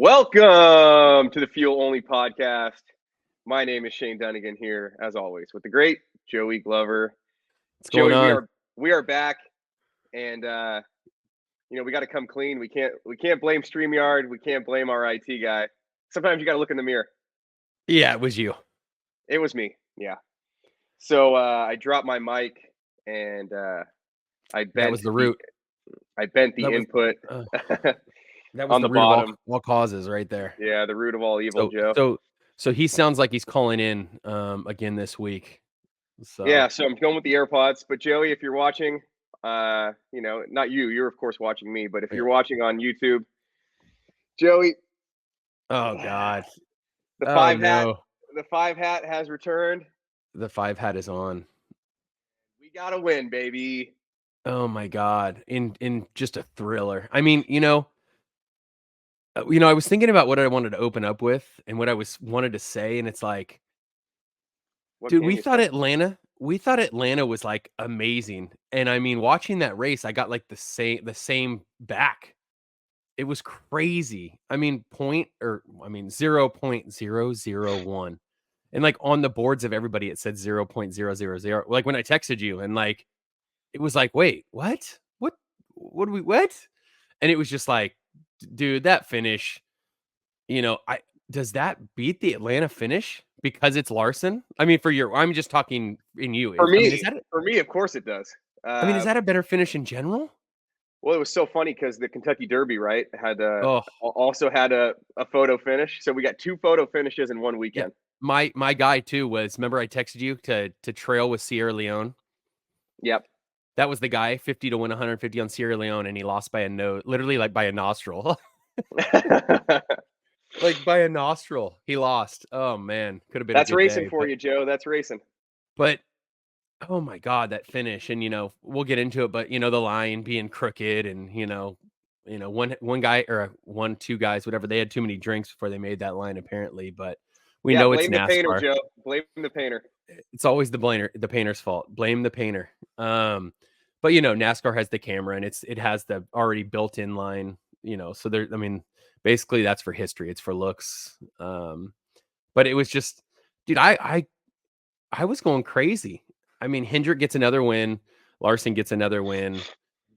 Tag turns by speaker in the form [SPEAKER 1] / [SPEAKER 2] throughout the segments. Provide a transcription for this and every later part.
[SPEAKER 1] Welcome to the Fuel Only Podcast. My name is Shane Dunnigan here, as always, with the great Joey Glover.
[SPEAKER 2] What's going
[SPEAKER 1] Joey,
[SPEAKER 2] on?
[SPEAKER 1] we are back, and we got to come clean. We can't blame StreamYard. We can't blame our IT guy. Sometimes you got to look in the mirror.
[SPEAKER 2] Yeah, it was you.
[SPEAKER 1] It was me. Yeah. So I dropped my mic, and I bent.
[SPEAKER 2] That was the root.
[SPEAKER 1] I bent the input.
[SPEAKER 2] That was
[SPEAKER 1] on
[SPEAKER 2] the
[SPEAKER 1] the
[SPEAKER 2] root
[SPEAKER 1] bottom.
[SPEAKER 2] of all causes, right there.
[SPEAKER 1] Yeah, the root of all evil, Joe.
[SPEAKER 2] So he sounds like he's calling in again this week. So
[SPEAKER 1] yeah, so I'm going with the AirPods. But Joey, if you're watching, not you, you're of course watching me, but if you're watching on YouTube, Joey.
[SPEAKER 2] Oh God.
[SPEAKER 1] The five hat has returned.
[SPEAKER 2] The 5 hat is on.
[SPEAKER 1] We gotta win, baby.
[SPEAKER 2] Oh my God. In just a thriller. I mean, I was thinking about what I wanted to open up with and what I wanted to say, and it's like, dude, we thought Atlanta was like amazing. And I mean, watching that race, I got like the same back. It was crazy. I mean, 0.001. And like on the boards of everybody, it said 0.000. Like when I texted you, and like it was like, wait, what? What do we what? And it was just like, dude, that finish, does that beat the Atlanta finish because it's Larson? I mean, I'm just talking in you.
[SPEAKER 1] For me, of course it does.
[SPEAKER 2] Is that a better finish in general?
[SPEAKER 1] Well, it was so funny because the Kentucky Derby, right, also had a photo finish. So we got 2 photo finishes in one weekend.
[SPEAKER 2] Yeah. My guy too was, remember I texted you to trail with Sierra Leone?
[SPEAKER 1] Yep.
[SPEAKER 2] That was the guy, 50 to win 150 on Sierra Leone, and he lost by a nose, literally like by a nostril. Like by a nostril, he lost. Oh man, could have been.
[SPEAKER 1] That's
[SPEAKER 2] a good
[SPEAKER 1] racing
[SPEAKER 2] day,
[SPEAKER 1] for you, Joe. That's racing.
[SPEAKER 2] But oh my God, that finish, and we'll get into it. But the line being crooked, and one guy or two guys, whatever, they had too many drinks before they made that line apparently. But we know it's NASCAR.
[SPEAKER 1] Blame the painter, Joe. Blame the painter.
[SPEAKER 2] It's always the painter's fault. Blame the painter. But NASCAR has the camera, and it has the already built-in line. So there. I mean, basically that's for history. It's for looks. But it was just, dude, I was going crazy. I mean, Hendrick gets another win. Larson gets another win.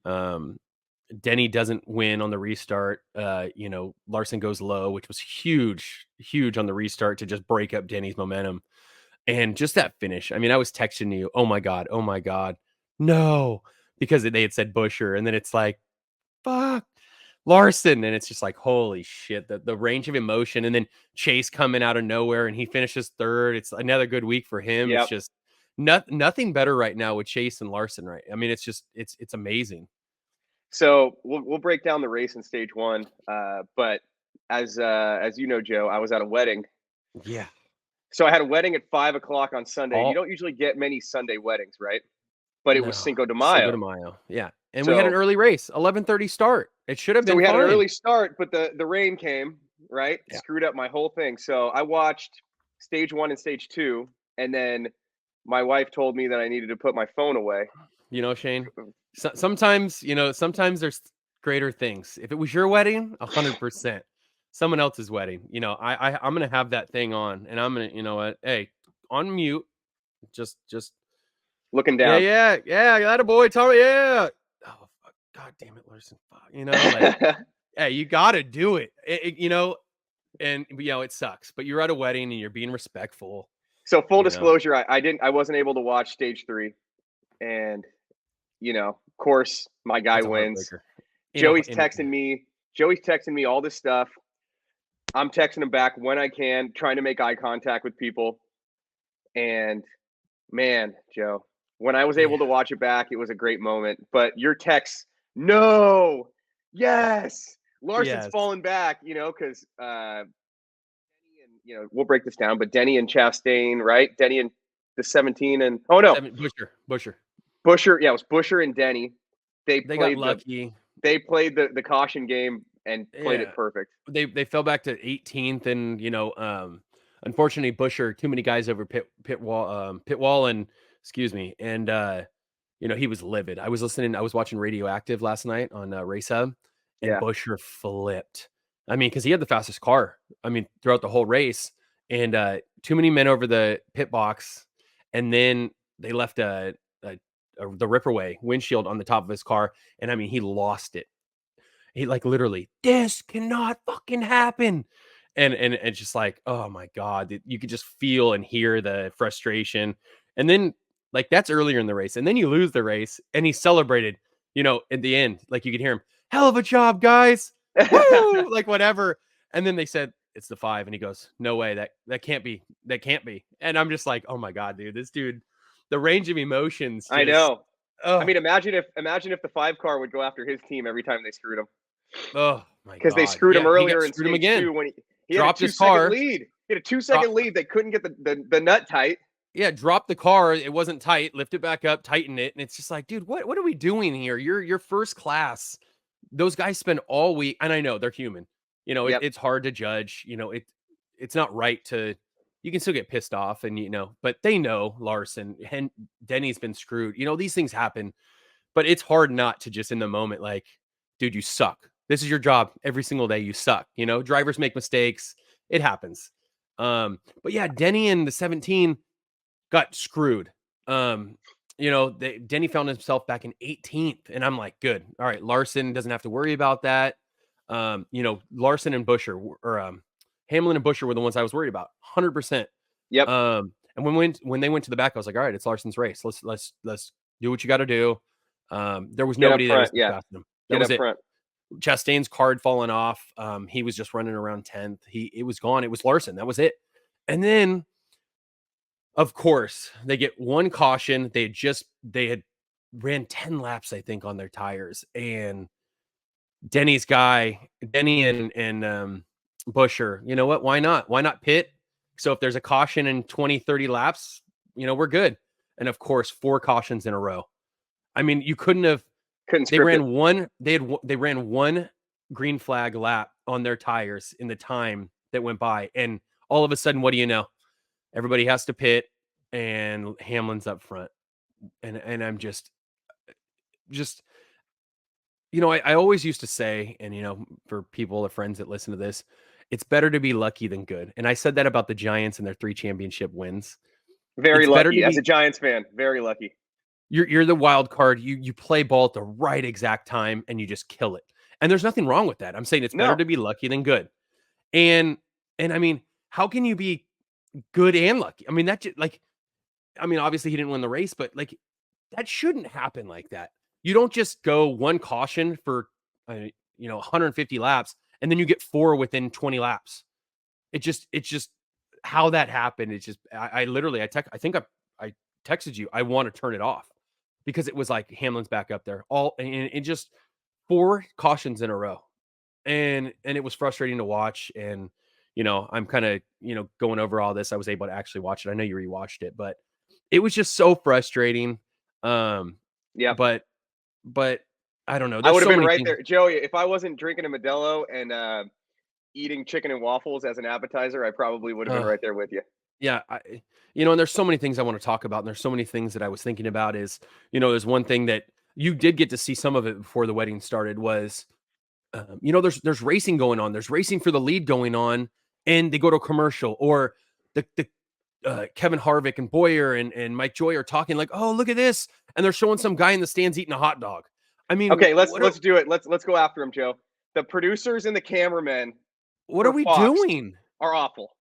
[SPEAKER 2] Denny doesn't win on the restart. Larson goes low, which was huge on the restart to just break up Denny's momentum. And just that finish. I mean, I was texting you, oh my God, no, because they had said Busher, and then it's like, fuck, Larson, and it's just like, holy shit, the range of emotion, and then Chase coming out of nowhere, and he finishes third. It's another good week for him. Yep. It's just nothing better right now with Chase and Larson, right? I mean, it's just it's amazing.
[SPEAKER 1] So we'll break down the race in stage 1, but as you know, Joe, I was at a wedding.
[SPEAKER 2] Yeah.
[SPEAKER 1] So I had a wedding at 5:00 on Sunday. You don't usually get many Sunday weddings, right? But it was Cinco de Mayo.
[SPEAKER 2] Cinco de Mayo, yeah. And we had an early race, 11:30 start. It should have been.
[SPEAKER 1] So we
[SPEAKER 2] had
[SPEAKER 1] an early start, but the rain came, right? Yeah. Screwed up my whole thing. So I watched stage 1 and stage 2, and then my wife told me that I needed to put my phone away.
[SPEAKER 2] Shane, sometimes there's greater things. If it was your wedding, 100%. Someone else's wedding, I'm gonna have that thing on, and I'm gonna, hey, on mute, just
[SPEAKER 1] looking down.
[SPEAKER 2] Yeah, that a boy, Tommy. Yeah. Oh, fuck. God damn it, Larson. Fuck. Hey, you gotta do it. And it sucks, but you're at a wedding and you're being respectful.
[SPEAKER 1] So full disclosure, I wasn't able to watch stage 3, and of course my guy wins. Joey's texting me all this stuff. I'm texting him back when I can, trying to make eye contact with people. And man, Joe, when I was able to watch it back, it was a great moment. But your text, no, yes, Larson's falling back, because Denny and we'll break this down. But Denny and Chastain, right? Denny and the 17 and Busher. Yeah, it was Busher and Denny. They got
[SPEAKER 2] lucky.
[SPEAKER 1] They played the caution game and played it perfect.
[SPEAKER 2] They fell back to 18th, and unfortunately Busher, too many guys over pit wall, and excuse me, and he was livid. I was watching Radioactive last night on Race Hub, and Busher flipped. I mean, because he had the fastest car. I mean, throughout the whole race, and too many men over the pit box, and then they left the Ripperway windshield on the top of his car, and I mean, he lost it. He like literally, this cannot fucking happen. And it's just like, oh my God, you could just feel and hear the frustration. And then like that's earlier in the race. And then you lose the race and he celebrated, at the end, like you could hear him, hell of a job, guys. Woo! Like whatever. And then they said, it's the 5. And he goes, no way, that can't be. That can't be. And I'm just like, oh my God, dude, this dude, the range of emotions.
[SPEAKER 1] I know. I mean, imagine if the 5 car would go after his team every time they screwed him.
[SPEAKER 2] Oh my God!
[SPEAKER 1] Because they screwed him earlier in stage 2 when he
[SPEAKER 2] dropped
[SPEAKER 1] had a
[SPEAKER 2] 2-second
[SPEAKER 1] lead. He had a 2-second lead. They couldn't get the nut tight.
[SPEAKER 2] Yeah, drop the car. It wasn't tight. Lift it back up, tighten it, and it's just like, dude, what are we doing here? You're first class. Those guys spend all week, and I know they're human. It's hard to judge. It's not right to. You can still get pissed off, and but they know Larson and Denny's been screwed. These things happen, but it's hard not to just in the moment, like, dude, you suck. This is your job every single day. You suck. Drivers make mistakes. It happens. But yeah, Denny and the 17 got screwed. Denny found himself back in 18th, and I'm like, good. All right, Larson doesn't have to worry about that. Larson and Busher or Hamlin and Busher were the ones I was worried about, 100%.
[SPEAKER 1] Yep.
[SPEAKER 2] And when they went to the back, I was like, all right, it's Larson's race. Let's do what you got to do. There was nobody that was fast him. That was it. Chastain's card falling off. He was just running around 10th. It was gone. It was Larson. That was it. And then, of course, they get one caution. They had ran 10 laps, I think, on their tires. And Denny and Busher, you know what? Why not? Why not pit? So if there's a caution in 20, 30 laps, we're good. And of course, 4 cautions in a row. I mean, you couldn't have. They ran one. They ran one green flag lap on their tires in the time that went by, and all of a sudden, what do you know? Everybody has to pit, and Hamlin's up front, and I'm just. I always used to say, and for people or friends that listen to this, it's better to be lucky than good. And I said that about the Giants and their 3 championship wins.
[SPEAKER 1] Very lucky as a Giants fan. Very lucky.
[SPEAKER 2] You're the wild card. You play ball at the right exact time and you just kill it. And there's nothing wrong with that. I'm saying it's better to be lucky than good. And I mean, how can you be good and lucky? I mean, obviously he didn't win the race, but like that shouldn't happen like that. You don't just go one caution for 150 laps and then you get 4 within 20 laps. It's just how that happened. It's just I texted you. I want to turn it off. Because it was like Hamlin's back up there, and just 4 cautions in a row, and it was frustrating to watch. And I'm kind of going over all this. I was able to actually watch it. I know you rewatched it, but it was just so frustrating.
[SPEAKER 1] Yeah,
[SPEAKER 2] but I don't know.
[SPEAKER 1] I would have been right there, Joey. If I wasn't drinking a Modelo and eating chicken and waffles as an appetizer, I probably would have been right there with you.
[SPEAKER 2] Yeah, and there's so many things I want to talk about, and there's so many things that I was thinking about is, there's one thing that you did get to see some of it before the wedding started was, there's racing going on. There's racing for the lead going on, and they go to a commercial, or the Kevin Harvick and Boyer and Mike Joy are talking like, oh, look at this. And they're showing some guy in the stands eating a hot dog. I mean,
[SPEAKER 1] okay, let's do it. Let's go after him, Joe. The producers and the cameramen.
[SPEAKER 2] What are we doing?
[SPEAKER 1] Are awful.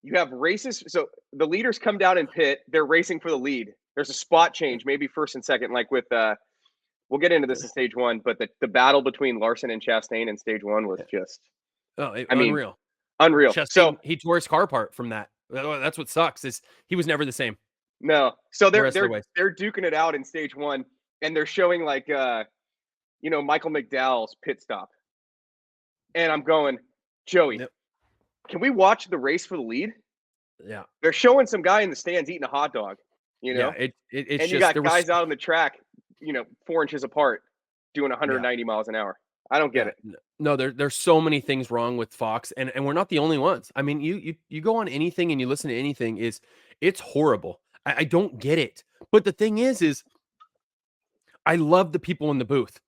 [SPEAKER 1] You have races. So the leaders come down in pit. They're racing for the lead. There's a spot change, maybe first and second, like with we'll get into this in stage 1, but the battle between Larson and Chastain in stage 1 was just
[SPEAKER 2] unreal. Chastain, so he tore his car apart from that. That's what sucks is he was never the same.
[SPEAKER 1] No. So they're duking it out in stage 1, and they're showing like Michael McDowell's pit stop. And I'm going, Joey, can we watch the race for the lead?
[SPEAKER 2] Yeah.
[SPEAKER 1] They're showing some guy in the stands eating a hot dog,
[SPEAKER 2] Yeah,
[SPEAKER 1] and you got guys out on the track, 4 inches apart doing 190 miles an hour. I don't get it.
[SPEAKER 2] No, there's so many things wrong with Fox, and we're not the only ones. I mean, you go on anything and you listen to anything, it's horrible. I don't get it. But the thing is I love the people in the booth.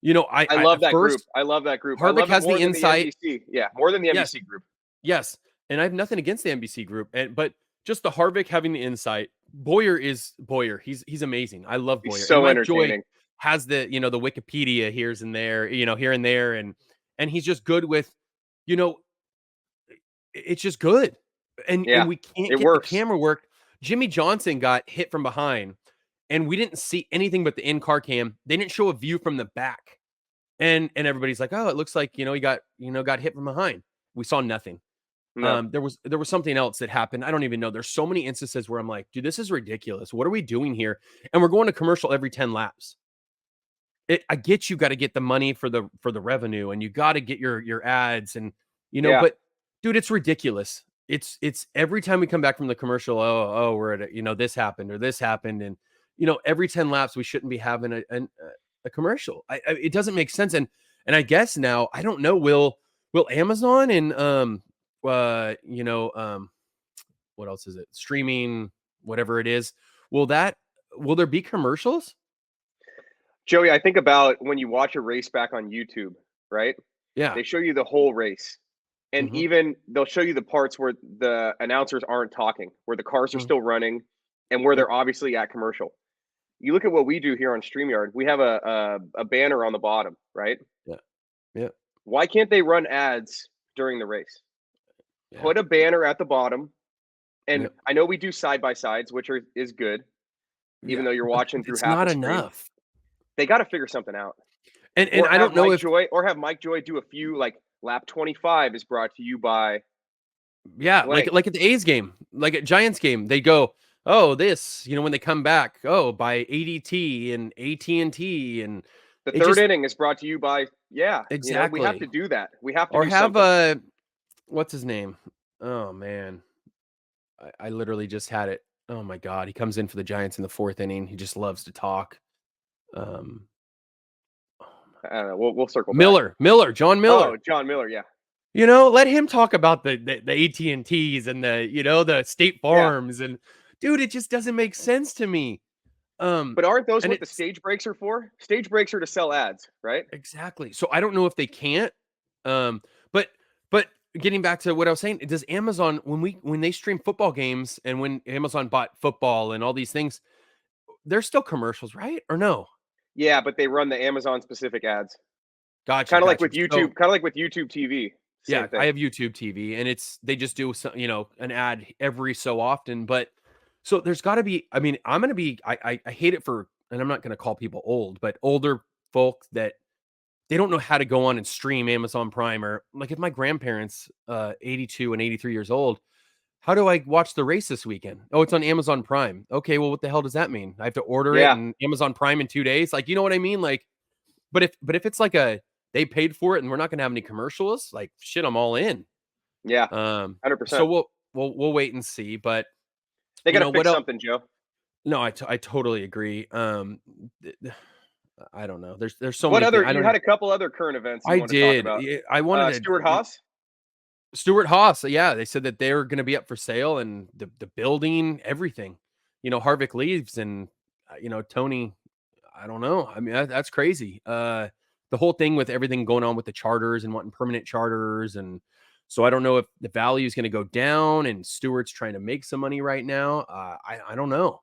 [SPEAKER 2] I
[SPEAKER 1] love
[SPEAKER 2] at
[SPEAKER 1] that group.
[SPEAKER 2] first
[SPEAKER 1] I love that group. I
[SPEAKER 2] Harvick
[SPEAKER 1] love it
[SPEAKER 2] has
[SPEAKER 1] more
[SPEAKER 2] the
[SPEAKER 1] than the
[SPEAKER 2] insight.
[SPEAKER 1] NBC. Yeah, more than the
[SPEAKER 2] Yes,
[SPEAKER 1] NBC group.
[SPEAKER 2] yes, and I have nothing against the NBC group, but just the Harvick having the insight. Boyer. He's amazing. I love Boyer.
[SPEAKER 1] He's so
[SPEAKER 2] And Mike Joy
[SPEAKER 1] entertaining.
[SPEAKER 2] has the the Wikipedia here and there, and he's just good with, it's just good, and
[SPEAKER 1] Yeah,
[SPEAKER 2] we can't
[SPEAKER 1] it
[SPEAKER 2] get the
[SPEAKER 1] works.
[SPEAKER 2] camera work. Jimmy Johnson got hit from behind, and we didn't see anything but the in-car cam. They didn't show a view from the back, and everybody's like, "Oh, it looks like he got hit from behind." We saw nothing.
[SPEAKER 1] No.
[SPEAKER 2] There was something else that happened. I don't even know. There's so many instances where I'm like, dude, this is ridiculous. What are we doing here? And we're going to commercial every 10 laps. I get you got to get the money for the revenue, and you got to get your ads, and
[SPEAKER 1] Yeah.
[SPEAKER 2] but dude, it's ridiculous. It's every time we come back from the commercial, we're at this happened or this happened, and every 10 laps we shouldn't be having a commercial. It doesn't make sense, and I guess now I don't know. Will Amazon and what else is it? Streaming, whatever it is. Will there be commercials?
[SPEAKER 1] Joey, I think about when you watch a race back on YouTube, right?
[SPEAKER 2] Yeah.
[SPEAKER 1] They show you the whole race. And even they'll show you the parts where the announcers aren't talking, where the cars are still running, and where they're obviously at commercial. You look at what we do here on StreamYard. We have a banner on the bottom, right?
[SPEAKER 2] Yeah. Yeah.
[SPEAKER 1] Why can't they run ads during the race? Yeah. Put a banner at the bottom. And I know we do side-by-sides, which is good, even though you're watching through half the screen. It's not enough. They got to figure something out.
[SPEAKER 2] And I don't know
[SPEAKER 1] have Mike Joy do a few, like lap 25 is brought to you by.
[SPEAKER 2] Yeah, like at the A's game, like at Giants game, they go, oh, this, when they come back, oh, by ADT and AT&T, and
[SPEAKER 1] the third inning is brought to you by. Yeah,
[SPEAKER 2] exactly.
[SPEAKER 1] We have to do that. We have to.
[SPEAKER 2] Or
[SPEAKER 1] do
[SPEAKER 2] have
[SPEAKER 1] something.
[SPEAKER 2] What's his name? Oh man, I literally just had it. Oh my God, he comes in for the Giants in the fourth inning. He just loves to talk.
[SPEAKER 1] I don't know. We'll circle
[SPEAKER 2] back. John Miller.
[SPEAKER 1] Oh, John Miller, yeah.
[SPEAKER 2] Let him talk about the AT&Ts and the State Farms, and dude, it just doesn't make sense to me.
[SPEAKER 1] But aren't those what the stage breaks are for? Stage breaks are to sell ads, right?
[SPEAKER 2] Exactly. So I don't know if they can't. But getting back to what I was saying, does Amazon, when they stream football games, and when Amazon bought football and all these things, there's still commercials, right? Or no?
[SPEAKER 1] Yeah, but they run the Amazon specific ads.
[SPEAKER 2] Gotcha.
[SPEAKER 1] Kind of like with YouTube. Kind of like with YouTube TV.
[SPEAKER 2] Yeah, I have YouTube TV, and they just do an ad every so often. But so there's got to be. I mean, I'm gonna be. I hate it for, and I'm not gonna call people old, but older folk that they don't know how to go on and stream Amazon Prime, or like if my grandparents, 82 and 83 years old, how do I watch the race this weekend? Oh, it's on Amazon Prime. Okay, well, what the hell does that mean? I have to order it in Amazon Prime in 2 days? Like, you know what I mean? Like, but if it's like they paid for it and we're not going to have any commercials, like, shit, I'm all in.
[SPEAKER 1] Yeah, 100%.
[SPEAKER 2] So we'll wait and see. But
[SPEAKER 1] they got to fix something, Joe.
[SPEAKER 2] No, I totally agree. I don't know. There's so
[SPEAKER 1] many.
[SPEAKER 2] What other?
[SPEAKER 1] You had a couple other current events.
[SPEAKER 2] I did. I wanted Stewart Haas. Yeah, they said that they're going to be up for sale, and the building, everything. Harvick leaves, and Tony. I don't know. I mean, that's crazy. The whole thing with everything going on with the charters and wanting permanent charters, and so I don't know if the value is going to go down. And Stewart's trying to make some money right now. I don't know.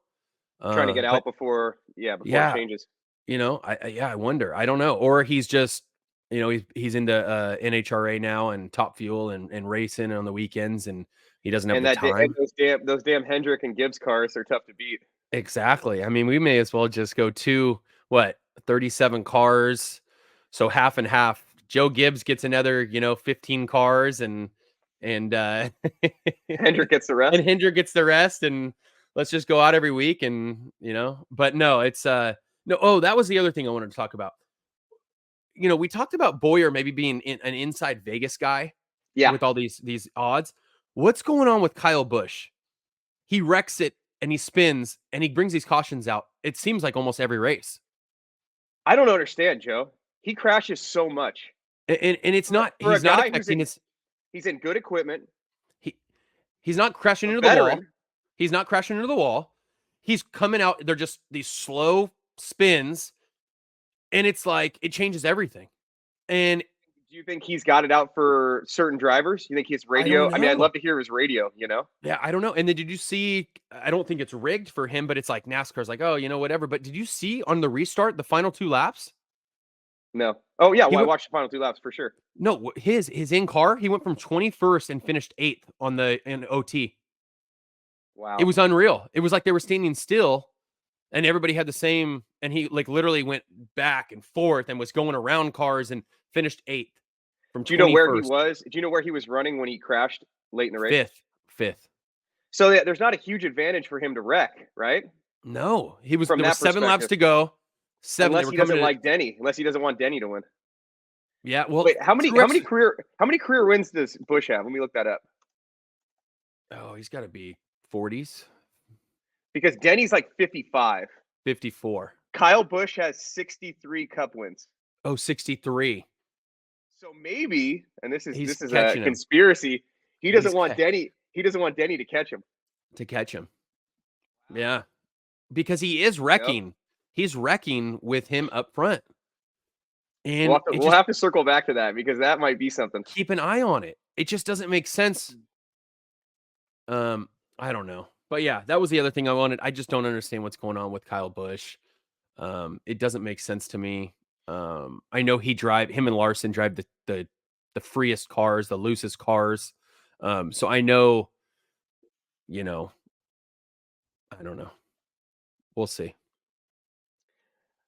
[SPEAKER 1] Trying to get out before it changes.
[SPEAKER 2] I wonder. I don't know. Or he's just, he's into NHRA now and Top Fuel and racing on the weekends, and he doesn't have the time.
[SPEAKER 1] And those damn Hendrick and Gibbs cars are tough to beat.
[SPEAKER 2] Exactly. I mean, we may as well just go 37 cars, so half and half. Joe Gibbs gets another, 15 cars, and
[SPEAKER 1] Hendrick gets the rest.
[SPEAKER 2] And Hendrick gets the rest, and let's just go out every week, and But no, it's no. Oh, that was the other thing I wanted to talk about. We talked about Boyer maybe being an inside Vegas guy.
[SPEAKER 1] Yeah.
[SPEAKER 2] With all these odds. What's going on with Kyle Busch? He wrecks it, and he spins, and he brings these cautions out. It seems like almost every race.
[SPEAKER 1] I don't understand, Joe. He crashes so much.
[SPEAKER 2] And it's not, he's not affecting his.
[SPEAKER 1] He's in good equipment.
[SPEAKER 2] He's not crashing into the wall. He's not crashing into the wall. He's coming out. They're just these slow spins. And it's like, it changes everything. And
[SPEAKER 1] do you think he's got it out for certain drivers? You think his radio? I mean, I'd love to hear his radio,
[SPEAKER 2] Yeah, I don't know. And then did you see, I don't think it's rigged for him, but it's like NASCAR's like, oh, whatever. But did you see on the restart, the final 2 laps?
[SPEAKER 1] No. Oh, yeah. Well, I watched the final 2 laps for sure.
[SPEAKER 2] No, his in-car, he went from 21st and finished 8th in OT.
[SPEAKER 1] Wow.
[SPEAKER 2] It was unreal. It was like they were standing still and everybody had the same, and he like literally went back and forth and was going around cars and finished 8th from 21st.
[SPEAKER 1] Do you know where he was? Do you know where he was running when he crashed late in the race?
[SPEAKER 2] Fifth.
[SPEAKER 1] So there's not a huge advantage for him to wreck, right?
[SPEAKER 2] No, there was 7 laps to go.
[SPEAKER 1] Unless he doesn't like Denny. Unless he doesn't want Denny to win.
[SPEAKER 2] Yeah. Well,
[SPEAKER 1] wait, how many career wins does Busch have? Let me look that up.
[SPEAKER 2] Oh, he's got to be 40s.
[SPEAKER 1] Because Denny's like 55.
[SPEAKER 2] 54.
[SPEAKER 1] Kyle Busch has 63 Cup wins.
[SPEAKER 2] Oh, 63.
[SPEAKER 1] So maybe, and this is a conspiracy. He doesn't want Denny. He doesn't want Denny to catch him.
[SPEAKER 2] Yeah, because he is wrecking. Yep. He's wrecking with him up front. And
[SPEAKER 1] we'll have to circle back to that because that might be something.
[SPEAKER 2] Keep an eye on it. It just doesn't make sense. I don't know. But yeah, that was the other thing I wanted. I just don't understand what's going on with Kyle Busch. It doesn't make sense to me. I know him and Larson drive the freest cars, the loosest cars. So I know, I don't know. We'll see.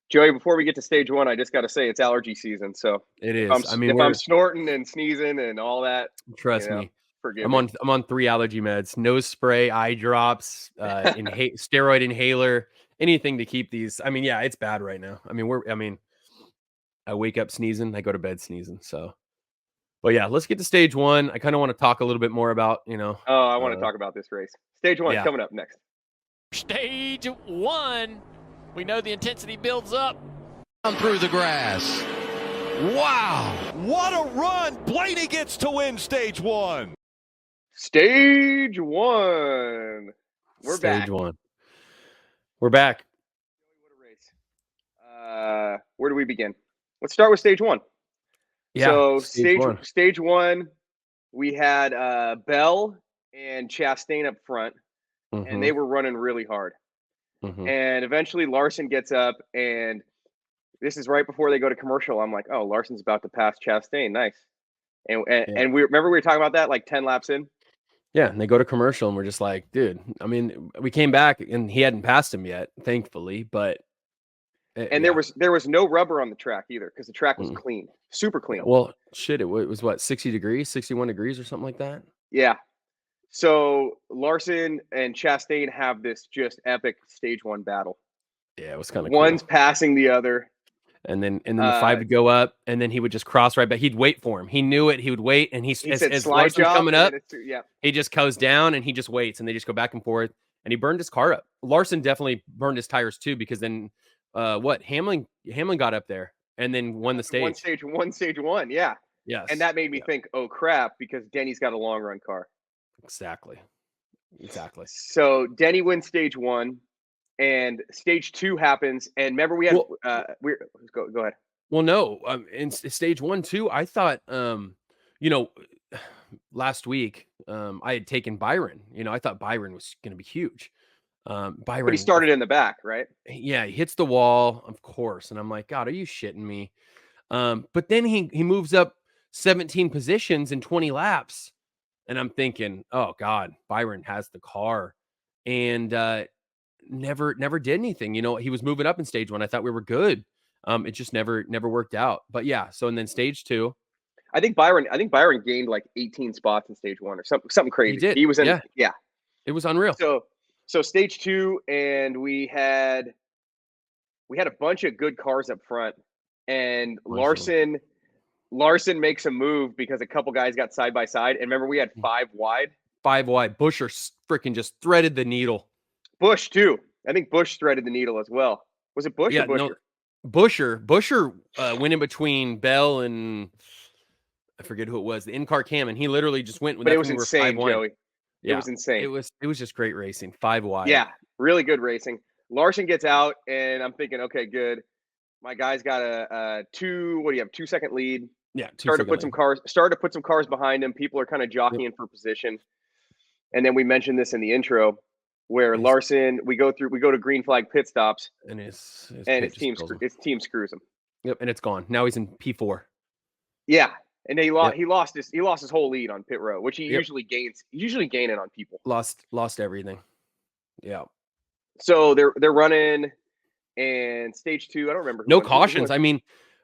[SPEAKER 1] Joey, before we get to stage 1, I just got to say it's allergy season. So
[SPEAKER 2] it is.
[SPEAKER 1] If I'm snorting and sneezing and all that,
[SPEAKER 2] trust me.
[SPEAKER 1] Forgive me.
[SPEAKER 2] I'm on 3 allergy meds: nose spray, eye drops, steroid inhaler, anything to keep these. I mean, yeah, it's bad right now. I wake up sneezing, I go to bed sneezing. So, but yeah, let's get to stage 1. I kind of want to talk a little bit more about,
[SPEAKER 1] Oh, I want to talk about this race. Stage 1 coming up next.
[SPEAKER 3] Stage 1. We know the intensity builds up.
[SPEAKER 4] Through the grass. Wow. What a run. Blaney gets to win stage 1.
[SPEAKER 1] Stage 1. We're back.
[SPEAKER 2] Stage 1. We're back.
[SPEAKER 1] What a race. Where do we begin? Let's start with stage 1.
[SPEAKER 2] Yeah.
[SPEAKER 1] So stage 1, we had Bell and Chastain up front, and they were running really hard. And eventually Larson gets up, and this is right before they go to commercial. I'm like, oh, Larson's about to pass Chastain. Nice. And we were talking about that like 10 laps in.
[SPEAKER 2] Yeah, and they go to commercial, and we're just like, dude. I mean, we came back, and he hadn't passed him yet, thankfully. But
[SPEAKER 1] there was no rubber on the track either because the track was clean, super clean.
[SPEAKER 2] Well, shit, it was what, 60 degrees, 61 degrees, or something like that.
[SPEAKER 1] Yeah. So Larson and Chastain have this just epic stage 1 battle.
[SPEAKER 2] Yeah, it was kind of
[SPEAKER 1] one's passing the other.
[SPEAKER 2] And then the 5 would go up, and then he would just cross right back. He'd wait for him. He knew it. He would wait, and as Larson's coming up, he just goes down and he just waits, and they just go back and forth. And he burned his car up. Larson definitely burned his tires too, because then Hamlin got up there and then won the stage.
[SPEAKER 1] Stage one, yeah.
[SPEAKER 2] Yes.
[SPEAKER 1] And that made me think, oh crap, because Denny's got a long run car.
[SPEAKER 2] Exactly.
[SPEAKER 1] So Denny wins stage 1. And stage 2 happens, and remember we had go ahead.
[SPEAKER 2] Well, no, in stage 1 too, I thought, last week, I had taken Byron. I thought Byron was going to be huge. Byron,
[SPEAKER 1] but he started in the back, right?
[SPEAKER 2] Yeah, he hits the wall, of course, and I'm like, God, are you shitting me? But then he moves up 17 positions in 20 laps, and I'm thinking, oh God, Byron has the car, and never did anything. He was moving up in stage 1. I thought we were good. It just never worked out. But yeah, so and then stage 2,
[SPEAKER 1] I think Byron gained like 18 spots in stage 1 or something crazy.
[SPEAKER 2] He did.
[SPEAKER 1] He was in
[SPEAKER 2] yeah. It was unreal.
[SPEAKER 1] So stage 2, and we had a bunch of good cars up front, and Larson makes a move because a couple guys got side by side, and remember we had 5 wide.
[SPEAKER 2] Buescher freaking just threaded the needle.
[SPEAKER 1] Busch too. I think Busch threaded the needle as well. Was it Busch or Buescher?
[SPEAKER 2] No, Buescher went in between Bell and I forget who it was, the in-car cam, and he literally just went.
[SPEAKER 1] But it was insane, Joey.
[SPEAKER 2] Yeah,
[SPEAKER 1] it was insane.
[SPEAKER 2] It was just great racing. 5 wide.
[SPEAKER 1] Yeah, really good racing. Larson gets out, and I'm thinking, okay, good. My guy's got a 2-second lead.
[SPEAKER 2] Yeah,
[SPEAKER 1] started to put some cars behind him. People are kind of jockeying for position. And then we mentioned this in the intro where Larson, we go to green flag pit stops,
[SPEAKER 2] and his
[SPEAKER 1] team screws him.
[SPEAKER 2] Yep, and it's gone. Now he's in P4.
[SPEAKER 1] Yeah, and he lost his whole lead on pit row, which he usually gains. He's usually gaining on people.
[SPEAKER 2] Lost everything. Yeah.
[SPEAKER 1] So they're running, and stage 2. I don't remember.
[SPEAKER 2] No cautions. I mean,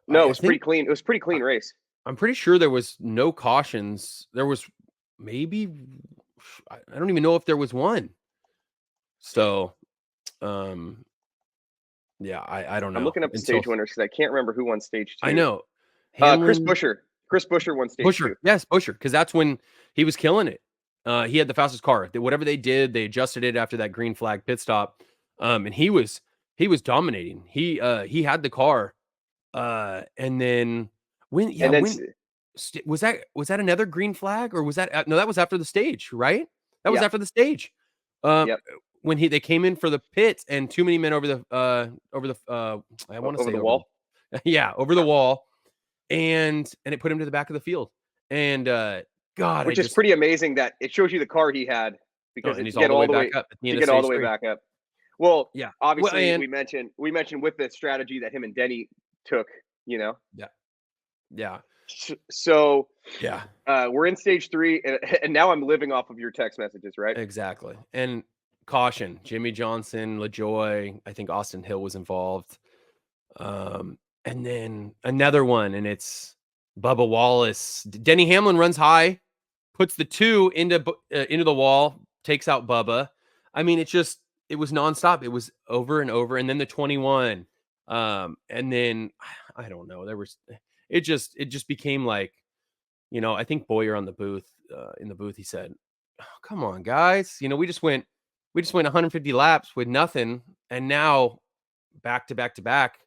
[SPEAKER 1] no, it was pretty clean. It was a pretty clean race.
[SPEAKER 2] I'm pretty sure there was no cautions. There was maybe, I don't even know if there was one. So, yeah, I don't know.
[SPEAKER 1] I'm looking up the stage winners because I can't remember who won stage 2.
[SPEAKER 2] I know.
[SPEAKER 1] Chris Buescher. Chris Buescher won stage 2.
[SPEAKER 2] Yes, Buescher, because that's when he was killing it. He had the fastest car. Whatever they did, they adjusted it after that green flag pit stop. And he was dominating. He had the car. And then was that another green flag, or was that no? That was after the stage, right? That was after the stage. When they came in for the pits, and too many men over the I want to say
[SPEAKER 1] the wall.
[SPEAKER 2] Over the wall, and it put him to the back of the field. And God,
[SPEAKER 1] which is pretty amazing that it shows you the car he had, because
[SPEAKER 2] he's all the way back up at the end
[SPEAKER 1] to
[SPEAKER 2] of
[SPEAKER 1] get all the way back up. Well, obviously we mentioned with the strategy that him and Denny took, Yeah. So we're in stage 3, and now I'm living off of your text messages, right?
[SPEAKER 2] Exactly. And caution, Jimmy Johnson, LaJoy, I think Austin Hill was involved. And then another one, and it's Bubba Wallace. Denny Hamlin runs high, puts the 2 into the wall, takes out Bubba. I mean, it was nonstop. It was over and over. And then the 21. And then I don't know. It just became like, I think Boyer in the booth, he said, oh, come on, guys. We just went 150 laps with nothing. And now back to back to back.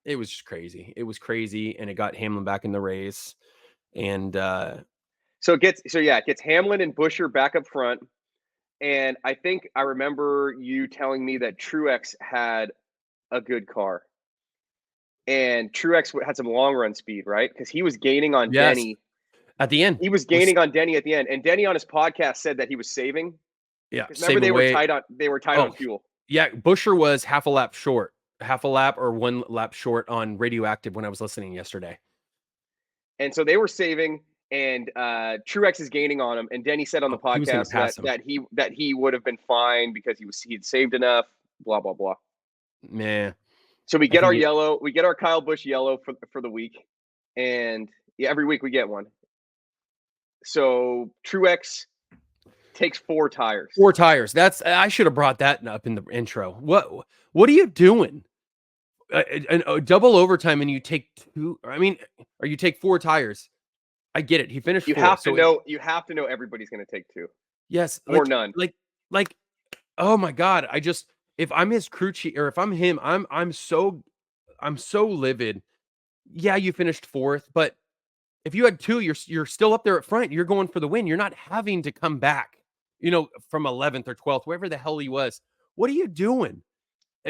[SPEAKER 2] It was just crazy. It was crazy. And it got Hamlin back in the race. And
[SPEAKER 1] so it gets Hamlin and Buescher back up front. And I think I remember you telling me that Truex had a good car. And Truex had some long run speed, right? Because he was gaining on Denny
[SPEAKER 2] at the end.
[SPEAKER 1] He was gaining on Denny at the end, and Denny on his podcast said that he was saving.
[SPEAKER 2] Yeah,
[SPEAKER 1] remember they were tight on fuel.
[SPEAKER 2] Yeah, Buescher was half a lap or 1 lap short on radioactive when I was listening yesterday.
[SPEAKER 1] And so they were saving, and Truex is gaining on him. And Denny said on the podcast that he would have been fine because he'd saved enough. Blah blah blah.
[SPEAKER 2] Man.
[SPEAKER 1] So we get our yellow. We get our Kyle Busch yellow for the week, and every week we get one. So Truex takes 4 tires.
[SPEAKER 2] 4 tires. I should have brought that up in the intro. What are you doing? A double overtime, and you take 2. I mean, or you take 4 tires. I get it. He finished.
[SPEAKER 1] You
[SPEAKER 2] 4,
[SPEAKER 1] have to know. You have to know everybody's going to take 2.
[SPEAKER 2] Yes,
[SPEAKER 1] or none.
[SPEAKER 2] Like, oh my God! If I'm his crew chief, or if I'm him, I'm so livid. Yeah, you finished 4th, but if you had 2, you're still up there at front. You're going for the win. You're not having to come back, from 11th or 12th, wherever the hell he was. What are you doing?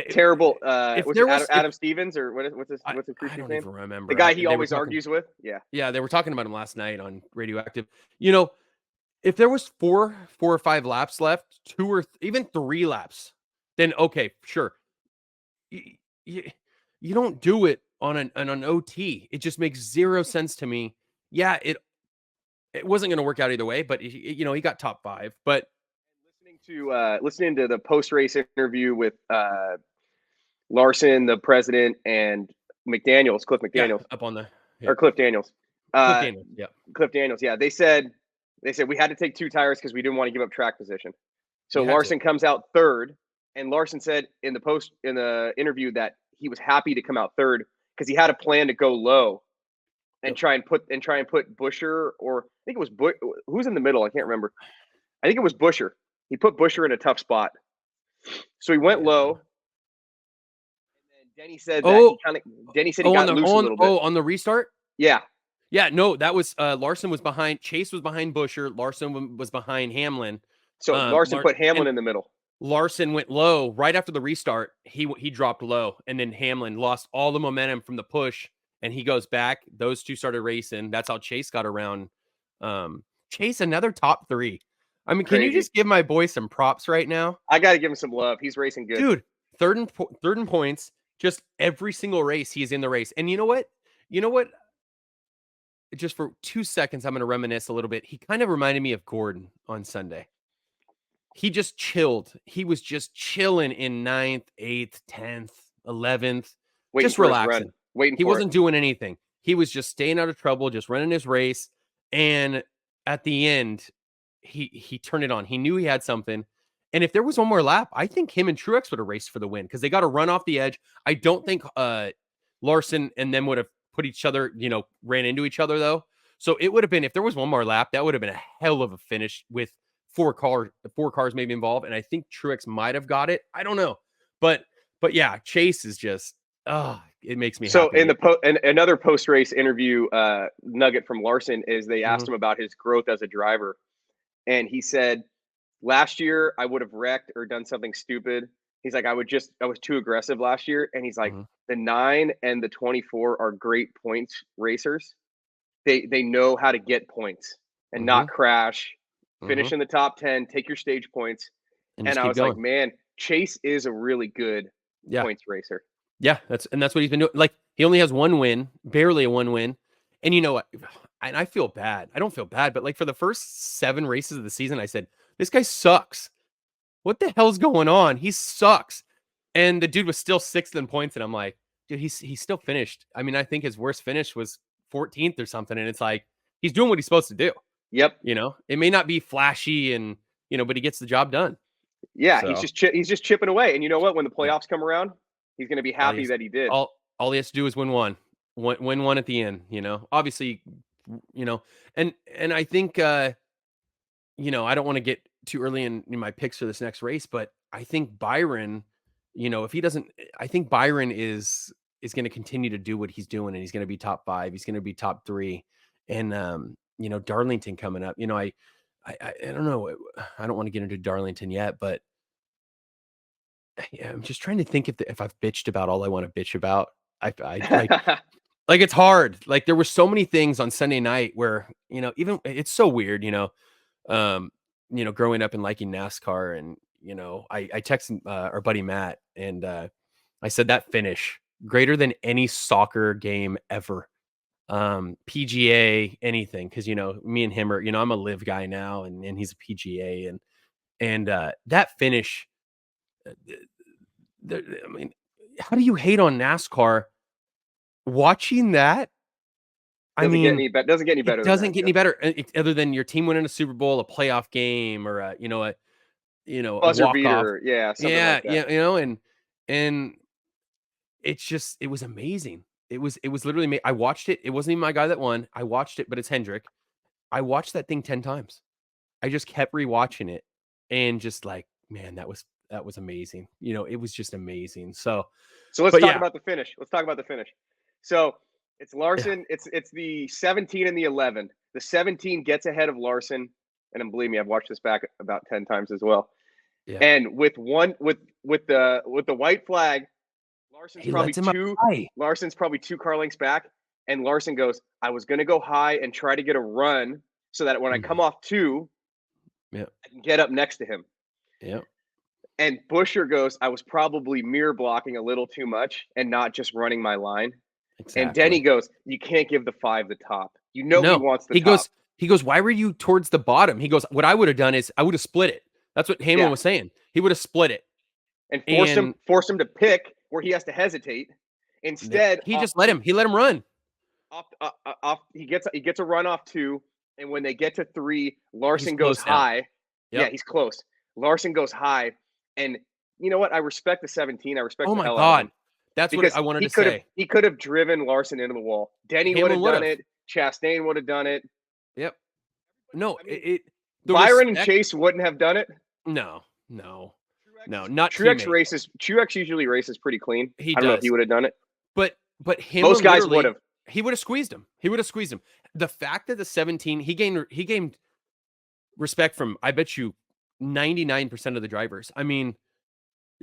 [SPEAKER 1] Terrible. Adam Stevens, or what's his crew chief name? I don't even
[SPEAKER 2] remember.
[SPEAKER 1] The guy he always argues with. Yeah.
[SPEAKER 2] Yeah, they were talking about him last night on Radioactive. If there was 4 or 5 laps left, 2 or even 3 laps, then okay, sure. You don't do it on an OT. It just makes 0 sense to me. Yeah, it wasn't going to work out either way, but he got top 5. But
[SPEAKER 1] listening to the post race interview with Larson, the president, and Cliff McDaniels,
[SPEAKER 2] up on the
[SPEAKER 1] or Cliff Daniels.
[SPEAKER 2] Cliff Daniels,
[SPEAKER 1] yeah. They said we had to take 2 tires because we didn't want to give up track position. So Larson comes out 3rd. And Larson said in the interview that he was happy to come out 3rd because he had a plan to go low and try and put Buescher, or I think it was who's in the middle. I can't remember. I think it was Buescher. He put Buescher in a tough spot, so he went low. And then Denny said he got loose a little bit.
[SPEAKER 2] Oh, on the restart.
[SPEAKER 1] Yeah.
[SPEAKER 2] No, that was Larson was behind. Chase was behind Buescher. Larson was behind Hamlin.
[SPEAKER 1] So Larson put Hamlin in the middle.
[SPEAKER 2] Larson went low right after the restart. He dropped low, and then Hamlin lost all the momentum from the push, and he goes back. Those two started racing. That's how Chase got around. Chase, another top 3. I mean, can you just give my boy some props right now?
[SPEAKER 1] I got to give him some love. He's racing good,
[SPEAKER 2] dude. Third in points. Just every single race, he's in the race. And you know what? Just for 2 seconds, I'm going to reminisce a little bit. He kind of reminded me of Gordon on Sunday. He just chilled. He was just chilling in 9th, 8th, 10th, 11th, just relaxing. He wasn't doing anything. He was just staying out of trouble, just running his race. And at the end, he turned it on. He knew he had something. And if there was one more lap, I think him and Truex would have raced for the win because they got to run off the edge. I don't think Larson and them would have put each other, ran into each other though. So it would have been, if there was one more lap, that would have been a hell of a finish with 4 cars maybe involved. And I think Truex might have got it. I don't know. But yeah, Chase is just, it makes me happy.
[SPEAKER 1] So in another post-race interview nugget from Larson is they asked him about his growth as a driver. And he said, last year I would have wrecked or done something stupid. He's like, I was too aggressive last year. And he's like, the 9 and the 24 are great points racers. They know how to get points and not crash, finish in the top 10, take your stage points. And I was like, man, Chase is a really good points racer.
[SPEAKER 2] Yeah, that's what he's been doing. Like, he only has 1 win, barely a 1 win. And you know what? And I feel bad. I don't feel bad, but like for the first 7 races of the season, I said, this guy sucks. What the hell's going on? He sucks. And the dude was still 6th in points. And I'm like, dude, he's still finished. I mean, I think his worst finish was 14th or something. And it's like, he's doing what he's supposed to do.
[SPEAKER 1] Yep.
[SPEAKER 2] It may not be flashy and, but he gets the job done.
[SPEAKER 1] Yeah. So. He's just chipping away. And you know what? When the playoffs come around, he's going to be happy that he did.
[SPEAKER 2] All he has to do is win one at the end, obviously, and I think, I don't want to get too early in my picks for this next race, but I think Byron, if he doesn't, I think Byron is going to continue to do what he's doing, and he's going to be top 5. He's going to be top 3. And, Darlington coming up, I don't know. I don't want to get into Darlington yet, but I'm just trying to think if I've bitched about all I want to bitch about. I like it's hard. Like there were so many things on Sunday night where, even it's so weird, growing up and liking NASCAR, and, I texted our buddy Matt, and I said that finish greater than any soccer game ever. PGA, anything. Cause me and him are, I'm a live guy now, and he's a PGA, and that finish, I mean, how do you hate on NASCAR watching that?
[SPEAKER 1] Doesn't get any better.
[SPEAKER 2] It doesn't get any better other than your team winning a Super Bowl, a playoff game, or a
[SPEAKER 1] buzzer
[SPEAKER 2] a
[SPEAKER 1] beater. Yeah. Like that.
[SPEAKER 2] And it's just, it was amazing. It was literally me. I watched it. It wasn't even my guy that won. I watched it, but it's Hendrick. I watched that thing 10 times. I just kept rewatching it, and just like, man, that was amazing. It was just amazing. So
[SPEAKER 1] let's talk about the finish. So it's Larson. Yeah. It's the 17 and the 11. The 17 gets ahead of Larson, and believe me, I've watched this back about 10 times as well. Yeah. And with the white flag, Larson's probably 2 car lengths back, and Larson goes, I was going to go high and try to get a run so that when I come off 2, I can get up next to him.
[SPEAKER 2] Yeah.
[SPEAKER 1] And Busher goes, I was probably mirror blocking a little too much and not just running my line. Exactly. And Denny goes, you can't give the 5 the top. He wants the top.
[SPEAKER 2] He goes, why were you towards the bottom? He goes, what I would have done is I would have split it. That's what Hamlin was saying. He would have split it.
[SPEAKER 1] And force him to pick where he has to hesitate. Instead,
[SPEAKER 2] he let him run.
[SPEAKER 1] He gets a run off 2, and when they get to 3, Larson goes high. Yep. Yeah, he's close. Larson goes high, and you know what? I respect the 17. I respect. Oh my God,
[SPEAKER 2] that's what I wanted to say.
[SPEAKER 1] He could have driven Larson into the wall. Denny would have done it. Chastain would have done it.
[SPEAKER 2] Yep. No,
[SPEAKER 1] Byron and Chase wouldn't have done it.
[SPEAKER 2] No, not
[SPEAKER 1] Truex usually races pretty clean. I don't know if he would have done it.
[SPEAKER 2] But
[SPEAKER 1] most guys would have.
[SPEAKER 2] He would have squeezed him. The fact that the 17, he gained respect from, I bet you, 99% of the drivers. I mean,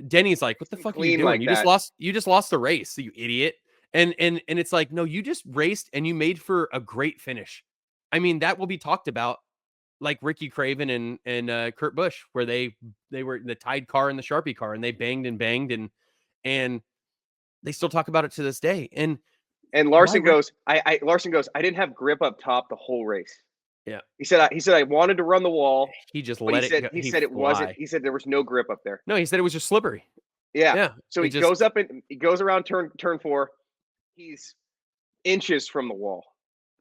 [SPEAKER 2] Denny's like, what the fuck are you doing?
[SPEAKER 1] Like
[SPEAKER 2] You
[SPEAKER 1] that.
[SPEAKER 2] just lost the race, you idiot. And it's like, no, you just raced and you made for a great finish. I mean, that will be talked about, like Ricky Craven and Kurt Busch, where they were in the Tide car and the Sharpie car, and they banged and they still talk about it to this day. And
[SPEAKER 1] Larson goes, Larson goes, I didn't have grip up top the whole race.
[SPEAKER 2] Yeah.
[SPEAKER 1] He said I wanted to run the wall.
[SPEAKER 2] He just let it go.
[SPEAKER 1] He said it wasn't. He said there was no grip up there.
[SPEAKER 2] No, he said it was just slippery.
[SPEAKER 1] Yeah. So he goes up and he goes around turn 4. He's inches from the wall.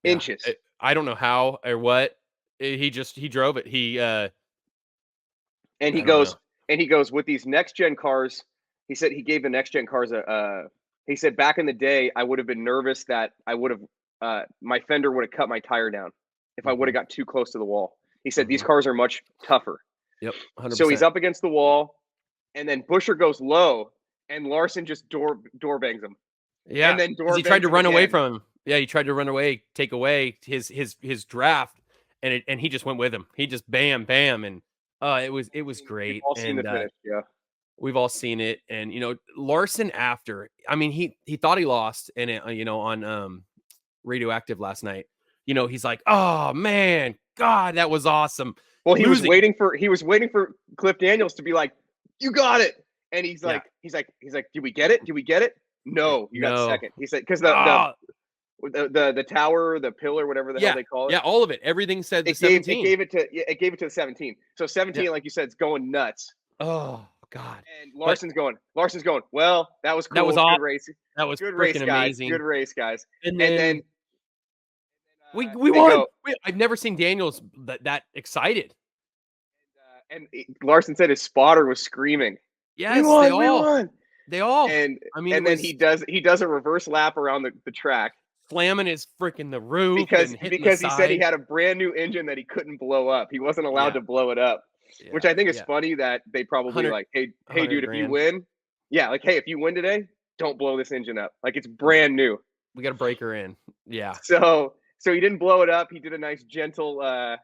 [SPEAKER 2] Yeah.
[SPEAKER 1] Inches.
[SPEAKER 2] I don't know how or what. He drove it.
[SPEAKER 1] And he goes with these next gen cars. He said he gave the next gen cars he said back in the day I would have been nervous that I would have my fender would have cut my tire down if I would have got too close to the wall. He said these cars are much tougher.
[SPEAKER 2] Yep. 100%.
[SPEAKER 1] So he's up against the wall, and then Buescher goes low, and Larson just door bangs him.
[SPEAKER 2] Yeah.
[SPEAKER 1] And then
[SPEAKER 2] he tried to run away from him. Yeah, he tried to run away, take away his draft, and he just went with him. He just bam, and it was great.
[SPEAKER 1] We've all seen the finish, yeah.
[SPEAKER 2] We've all seen it, and Larson after. I mean, he thought he lost, and on Radioactive last night. He's like, oh man, God, that was awesome.
[SPEAKER 1] Well, he was waiting for Cliff Daniels to be like, you got it, and he's like, did we get it? Did we get it? No, you got second. He said because the tower, the pillar, whatever the hell they call it.
[SPEAKER 2] Yeah, all of it. Everything said the
[SPEAKER 1] 17. It gave it to the 17. So 17, like you said, it's going nuts.
[SPEAKER 2] Oh God.
[SPEAKER 1] And Larson's going. Well, that was cool.
[SPEAKER 2] That was awesome.
[SPEAKER 1] Good race.
[SPEAKER 2] That was
[SPEAKER 1] good race, guys.
[SPEAKER 2] Amazing.
[SPEAKER 1] Good race, guys.
[SPEAKER 2] And then we won. I've never seen Daniels that excited.
[SPEAKER 1] And Larson said his spotter was screaming.
[SPEAKER 2] Yes, we won. They all.
[SPEAKER 1] And I mean, and then he does a reverse lap around the track,
[SPEAKER 2] slamming his freaking the roof
[SPEAKER 1] because he said he had a brand new engine that he couldn't blow up. He wasn't allowed to blow it up, which I think is funny that they probably like, hey dude, if you win, if you win today, don't blow this engine up. Like it's brand new.
[SPEAKER 2] We got to break her in. Yeah.
[SPEAKER 1] So he didn't blow it up. He did a nice gentle, a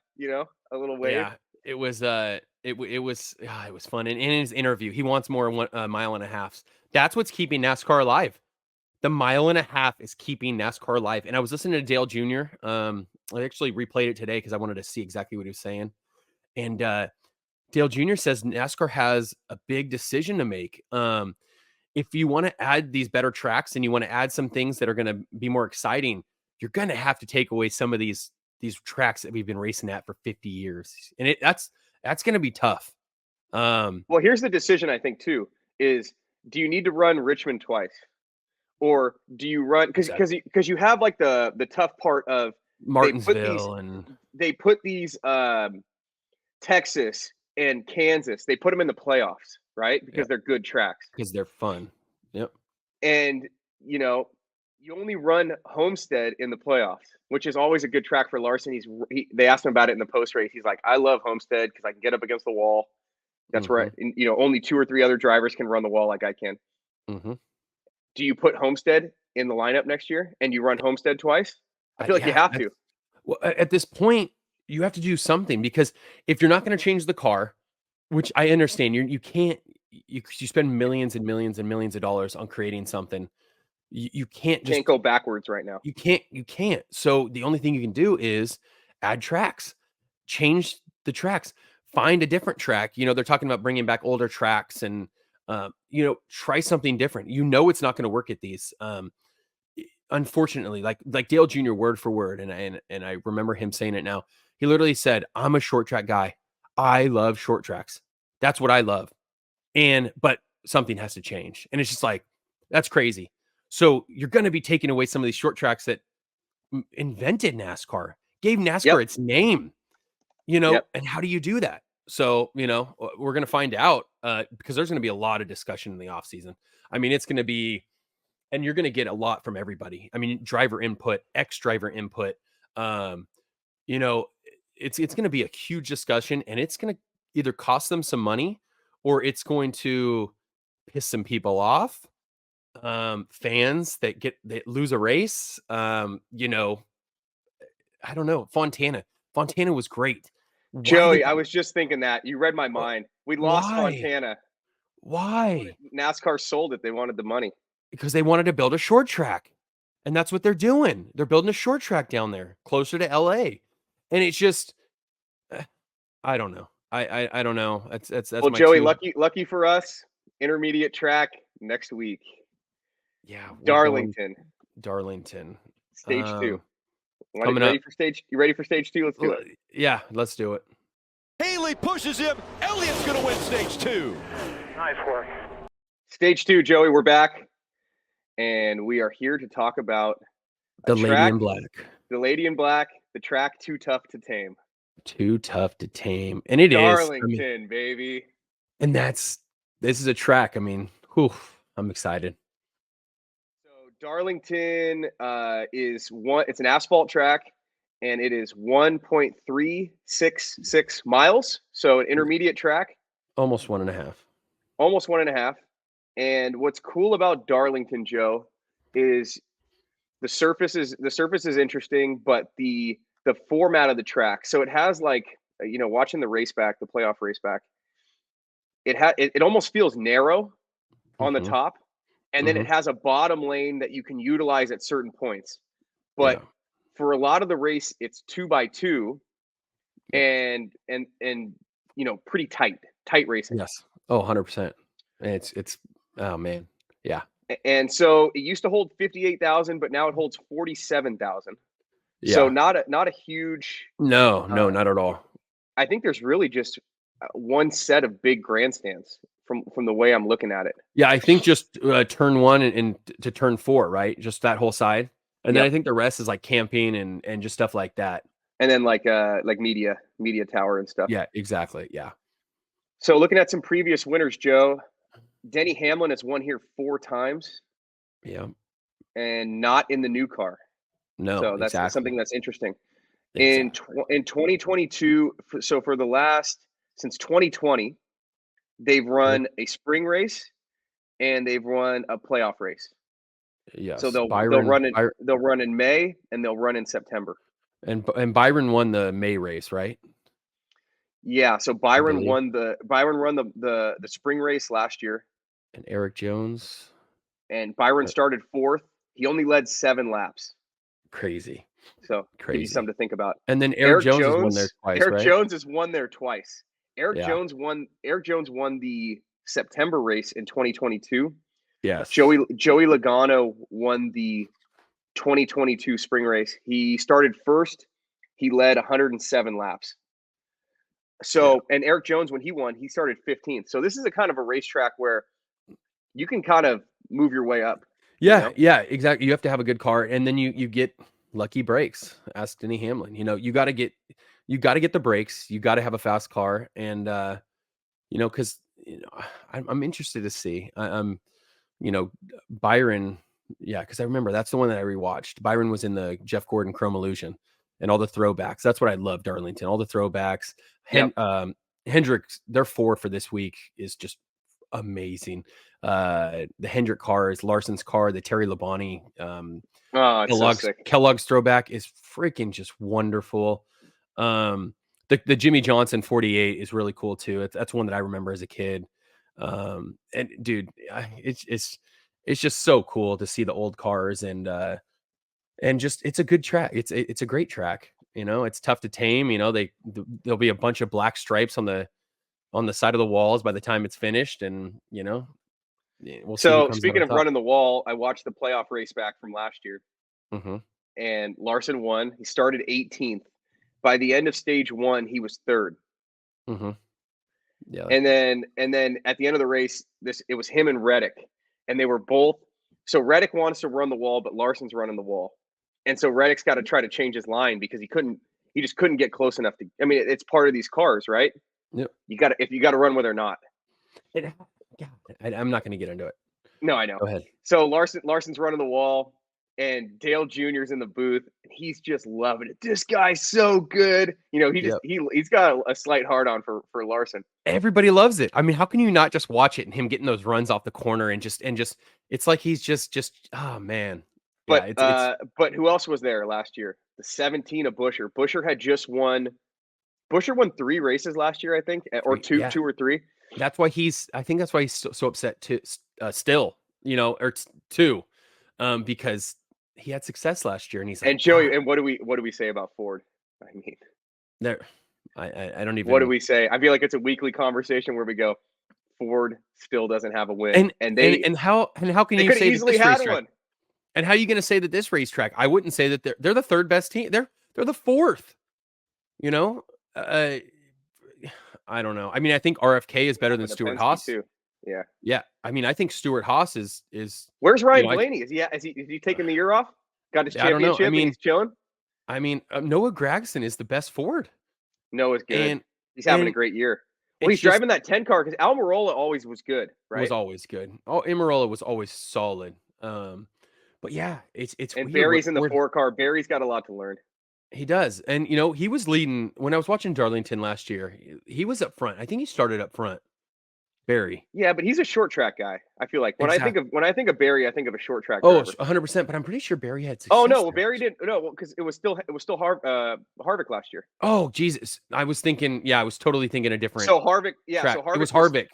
[SPEAKER 1] little wave.
[SPEAKER 2] Yeah. It was fun. And in his interview, he wants more 1.5 miles. That's what's keeping NASCAR alive. The 1.5 miles is keeping NASCAR alive. And I was listening to Dale Jr. I actually replayed it today because I wanted to see exactly what he was saying. And Dale Jr. says NASCAR has a big decision to make. If you want to add these better tracks and you want to add some things that are going to be more exciting, you're going to have to take away some of these tracks that we've been racing at for 50 years. And that's going to be tough.
[SPEAKER 1] Well, here's the decision, I think, too, is do you need to run Richmond twice? Or do you run because you have like the tough part of
[SPEAKER 2] Martinsville
[SPEAKER 1] they put these Texas and Kansas, they put them in the playoffs, right? Because they're good tracks.
[SPEAKER 2] Because they're fun. Yep.
[SPEAKER 1] And you only run Homestead in the playoffs, which is always a good track for Larson. They asked him about it in the post race. He's like, I love Homestead because I can get up against the wall. That's where only 2 or 3 other drivers can run the wall like I can.
[SPEAKER 2] Mm-hmm.
[SPEAKER 1] Do you put Homestead in the lineup next year and you run Homestead twice? I feel like you have to.
[SPEAKER 2] Well, at this point, you have to do something, because if you're not going to change the car, which I understand, you can't. You spend millions and millions and millions of dollars on creating something. You can't
[SPEAKER 1] go backwards right now.
[SPEAKER 2] You can't. So the only thing you can do is add tracks, change the tracks, find a different track. They're talking about bringing back older tracks and, try something different. It's not going to work at these. Unfortunately, like Dale Jr. word for word. And I remember him saying it now. He literally said, I'm a short track guy. I love short tracks. That's what I love. But something has to change. And it's just like, that's crazy. So you're going to be taking away some of these short tracks that invented NASCAR, gave NASCAR its name, and how do you do that? So, we're going to find out because there's going to be a lot of discussion in the off season. I mean, it's going to be, and you're going to get a lot from everybody. I mean, driver input, ex-driver input, it's going to be a huge discussion, and it's going to either cost them some money or it's going to piss some people off. Fans that lose a race. I don't know. Fontana was great.
[SPEAKER 1] Joey, I was just thinking that. You read my mind. We lost
[SPEAKER 2] Why?
[SPEAKER 1] Fontana.
[SPEAKER 2] Why?
[SPEAKER 1] NASCAR sold it. They wanted the money.
[SPEAKER 2] Because they wanted to build a short track. And that's what they're doing. They're building a short track down there, closer to LA. And it's just, I don't know. I don't know. That's
[SPEAKER 1] well, Joey, lucky for us, intermediate track next week.
[SPEAKER 2] Yeah.
[SPEAKER 1] Darlington.
[SPEAKER 2] Stage
[SPEAKER 1] 2.
[SPEAKER 2] coming
[SPEAKER 1] ready
[SPEAKER 2] up.
[SPEAKER 1] For stage? You ready for stage 2? Let's do it.
[SPEAKER 2] Yeah, let's do it.
[SPEAKER 4] Haley pushes him. Elliott's going to win stage 2.
[SPEAKER 5] Nice work.
[SPEAKER 1] Stage 2, Joey, we're back. And we are here to talk about
[SPEAKER 2] the Lady in Black.
[SPEAKER 1] The Lady in Black, the track Too Tough to Tame.
[SPEAKER 2] Too tough to tame. And it
[SPEAKER 1] Darlington,
[SPEAKER 2] is. Darlington,
[SPEAKER 1] baby.
[SPEAKER 2] And this is a track. I mean, I'm excited.
[SPEAKER 1] So Darlington it's an asphalt track, and it is 1.366 miles. So an intermediate track.
[SPEAKER 2] Almost 1.5.
[SPEAKER 1] Almost 1.5. And what's cool about Darlington, Joe, is the surface is interesting, but the format of the track. So it has, like, watching the playoff race back, it almost feels narrow on the top, and then it has a bottom lane that you can utilize at certain points. But for a lot of the race, it's 2x2, and pretty tight racing.
[SPEAKER 2] Yes. Oh, 100%. And it's oh man. Yeah.
[SPEAKER 1] And so it used to hold 58,000, but now it holds 47,000.
[SPEAKER 2] Yeah.
[SPEAKER 1] So not a huge.
[SPEAKER 2] No, not at all.
[SPEAKER 1] I think there's really just one set of big grandstands from the way I'm looking at it.
[SPEAKER 2] Yeah, I think just turn 1 and to turn 4, right? Just that whole side, and then I think the rest is like camping and just stuff like that.
[SPEAKER 1] And then like media tower and stuff.
[SPEAKER 2] Yeah, exactly. Yeah.
[SPEAKER 1] So looking at some previous winners, Joe, Denny Hamlin has won here 4 times.
[SPEAKER 2] Yeah.
[SPEAKER 1] And not in the new car.
[SPEAKER 2] No,
[SPEAKER 1] so that's something that's interesting.
[SPEAKER 2] Exactly.
[SPEAKER 1] In 2022, since 2020, they've run a spring race and they've run a playoff race.
[SPEAKER 2] Yes.
[SPEAKER 1] So they'll run in May and they'll run in September.
[SPEAKER 2] And Byron won the May race, right?
[SPEAKER 1] Yeah. So Byron won the spring race last year.
[SPEAKER 2] And Eric Jones.
[SPEAKER 1] And Byron started 4th. He only led 7 laps.
[SPEAKER 2] Crazy.
[SPEAKER 1] So give you something to think about.
[SPEAKER 2] And then Eric Jones has won there twice.
[SPEAKER 1] Eric Jones has won there twice. Eric Jones won the September race in 2022.
[SPEAKER 2] Yes.
[SPEAKER 1] Joey Logano won the 2022 spring race. He started 1st. He led 107 laps. So, and Eric Jones, when he won, he started 15th. So this is a kind of a racetrack where you can kind of move your way up.
[SPEAKER 2] Yeah, yeah, exactly. You have to have a good car, and then you get lucky brakes. Ask Denny Hamlin. You got to get the brakes. You got to have a fast car, and because I'm interested to see. Byron. Yeah, because I remember that's the one that I rewatched. Byron was in the Jeff Gordon Chrome Illusion and all the throwbacks. That's what I love, Darlington. All the throwbacks. Hendrick, their 4 for this week is just amazing. The Hendrick car is Larson's car. The Terry Labonte Kellogg's throwback is freaking just wonderful. The Jimmy Johnson 48 is really cool too. That's one that I remember as a kid. And dude, it's just so cool to see the old cars and just it's a good track. It's a great track. It's tough to tame. There'll be a bunch of black stripes on the side of the walls by the time it's finished, and we'll see.
[SPEAKER 1] So speaking of running the wall, I watched the playoff race back from last year, and Larson won. He started 18th. By the end of stage 1, he was 3rd.
[SPEAKER 2] Yeah,
[SPEAKER 1] and then at the end of the race, it was him and Reddick, and they were both. So Reddick wants to run the wall, but Larson's running the wall, and so Reddick's got to try to change his line because he just couldn't get close enough to. I mean, it's part of these cars, right?
[SPEAKER 2] Yep.
[SPEAKER 1] You got to run with or not.
[SPEAKER 2] I'm not going to get into it.
[SPEAKER 1] No, I know.
[SPEAKER 2] Go ahead.
[SPEAKER 1] So Larson's running the wall, and Dale Jr.'s in the booth. He's just loving it. This guy's so good. He's got a slight hard on for Larson.
[SPEAKER 2] Everybody loves it. I mean, how can you not just watch it and him getting those runs off the corner and just it's like he's just oh man.
[SPEAKER 1] But but who else was there last year? The 17 of Busher. Busher had just won Busher won 3 races last year, I think, or two or three.
[SPEAKER 2] I think that's why he's so upset still, or 2, because he had success last year, and he's like,
[SPEAKER 1] and Joey, and what do we say about Ford? I mean,
[SPEAKER 2] I don't even.
[SPEAKER 1] What do we say? I feel like it's a weekly conversation where we go, Ford still doesn't have a win,
[SPEAKER 2] and how can you say
[SPEAKER 1] easily
[SPEAKER 2] that this
[SPEAKER 1] had
[SPEAKER 2] racetrack,
[SPEAKER 1] one?
[SPEAKER 2] And how are you going to say that this racetrack? I wouldn't say that they're the 3rd best team. They're the 4th. I don't know. I mean, I think RFK is better than Stuart Haas.
[SPEAKER 1] Too. Yeah.
[SPEAKER 2] Yeah. I mean, I think Stuart Haas is.
[SPEAKER 1] Where's Ryan Blaney? Is he taking the year off? Got his championship? I mean, he's chilling.
[SPEAKER 2] I mean, Noah Gragson is the best Ford.
[SPEAKER 1] Noah's good. And he's having a great year. Well, he's driving that 10 car because Almirola always was good, right?
[SPEAKER 2] Was always good. Almirola was always solid. But yeah, it's
[SPEAKER 1] and
[SPEAKER 2] weird.
[SPEAKER 1] Barry's in the 4 car. Barry's got a lot to learn.
[SPEAKER 2] He does. And, he was leading when I was watching Darlington last year. He was up front. I think he started up front. Barry.
[SPEAKER 1] Yeah, but he's a short track guy. I feel like when I think of Barry, I think of a short track.
[SPEAKER 2] Oh, 100%. But I'm pretty sure Barry had success.
[SPEAKER 1] Oh no, well, Barry didn't. No, because it was still Harvick last year.
[SPEAKER 2] Oh Jesus, I was totally thinking a different.
[SPEAKER 1] So Harvick,
[SPEAKER 2] track.
[SPEAKER 1] So Harvick
[SPEAKER 2] it was Harvick.